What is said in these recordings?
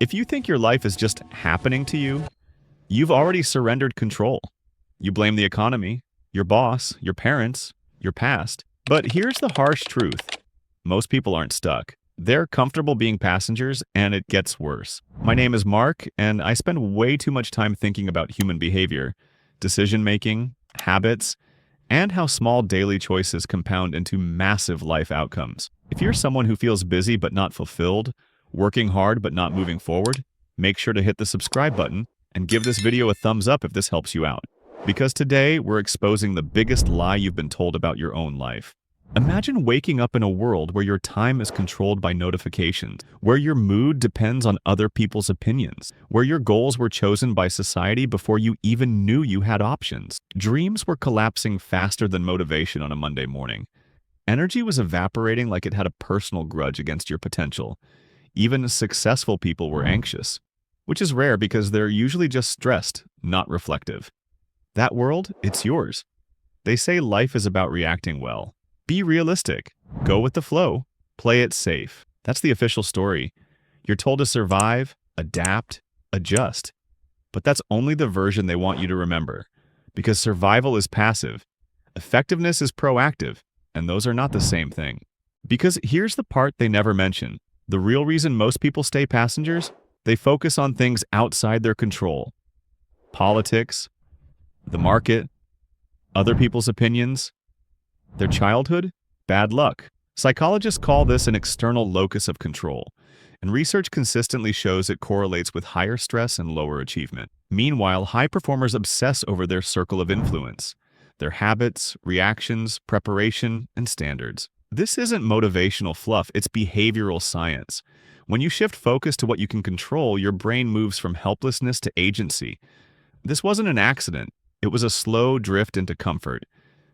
If you think your life is just happening to you, you've already surrendered control. You blame the economy, your boss, your parents, your past. But here's the harsh truth. Most people aren't stuck. They're comfortable being passengers, and it gets worse. My name is Mark, and I spend way too much time thinking about human behavior, decision-making, habits, and how small daily choices compound into massive life outcomes. If you're someone who feels busy but not fulfilled, working hard but not moving forward, make sure to hit the subscribe button and give this video a thumbs up if this helps you out. Because today, we're exposing the biggest lie you've been told about your own life. Imagine waking up in a world where your time is controlled by notifications, where your mood depends on other people's opinions, where your goals were chosen by society before you even knew you had options. Dreams were collapsing faster than motivation on a Monday morning. Energy was evaporating like it had a personal grudge against your potential. Even successful people were anxious, which is rare because they're usually just stressed, not reflective. That world, it's yours. They say life is about reacting well. Be realistic. Go with the flow. Play it safe. That's the official story. You're told to survive, adapt, adjust. But that's only the version they want you to remember. Because survival is passive. Effectiveness is proactive. And those are not the same thing. Because here's the part they never mention. The real reason most people stay passengers? They focus on things outside their control. Politics, the market, other people's opinions, their childhood, bad luck. Psychologists call this an external locus of control, and research consistently shows it correlates with higher stress and lower achievement. Meanwhile, high performers obsess over their circle of influence, their habits, reactions, preparation, and standards. This isn't motivational fluff, it's behavioral science. When you shift focus to what you can control, your brain moves from helplessness to agency. This wasn't an accident. It was a slow drift into comfort.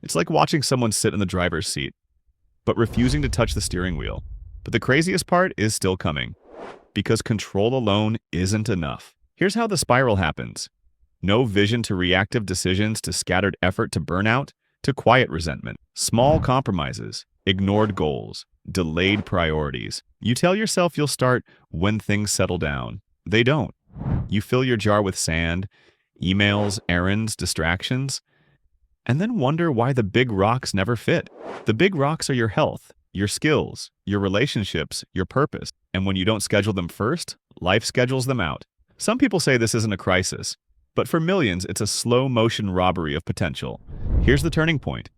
It's like watching someone sit in the driver's seat, but refusing to touch the steering wheel. But the craziest part is still coming, because control alone isn't enough. Here's how the spiral happens. No vision to reactive decisions, to scattered effort, to burnout, to quiet resentment. Small compromises, ignored goals, delayed priorities. You tell yourself you'll start when things settle down. They don't. You fill your jar with sand, emails, errands, distractions, and then wonder why the big rocks never fit. The big rocks are your health, your skills, your relationships, your purpose. And when you don't schedule them first, life schedules them out. Some people say this isn't a crisis, but for millions, it's a slow-motion robbery of potential. Here's the turning point.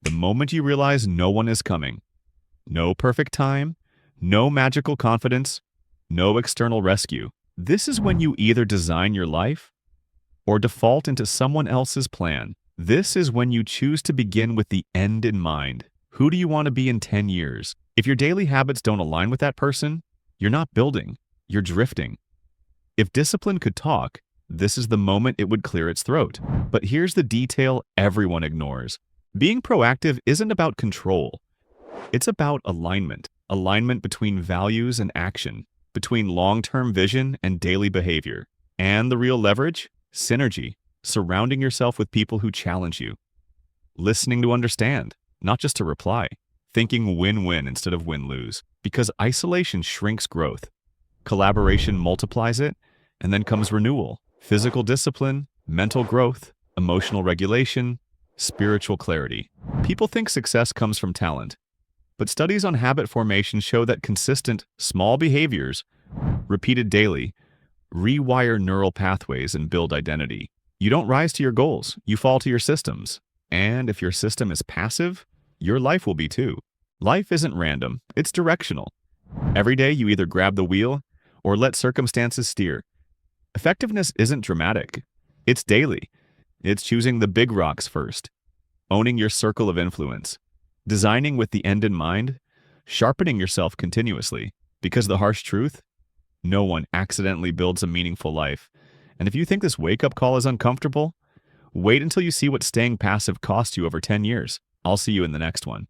The moment you realize no one is coming. No perfect time, no magical confidence, no external rescue. This is when you either design your life or default into someone else's plan. This is when you choose to begin with the end in mind. Who do you want to be in 10 years? If your daily habits don't align with that person, you're not building, you're drifting. If discipline could talk, this is the moment it would clear its throat. But here's the detail everyone ignores. Being proactive isn't about control. It's about alignment. Alignment between values and action, between long-term vision and daily behavior. And the real leverage? Synergy. Surrounding yourself with people who challenge you. Listening to understand, not just to reply. Thinking win-win instead of win-lose. Because isolation shrinks growth. Collaboration multiplies it, and then comes renewal. Physical discipline, mental growth, emotional regulation, spiritual clarity. People think success comes from talent. But studies on habit formation show that consistent, small behaviors, repeated daily, rewire neural pathways and build identity. You don't rise to your goals, you fall to your systems. And if your system is passive, your life will be too. Life isn't random, it's directional. Every day you either grab the wheel or let circumstances steer. Effectiveness isn't dramatic, it's daily. It's choosing the big rocks first, owning your circle of influence, designing with the end in mind, sharpening yourself continuously. Because the harsh truth, no one accidentally builds a meaningful life. And if you think this wake-up call is uncomfortable, wait until you see what staying passive costs you over 10 years. I'll see you in the next one.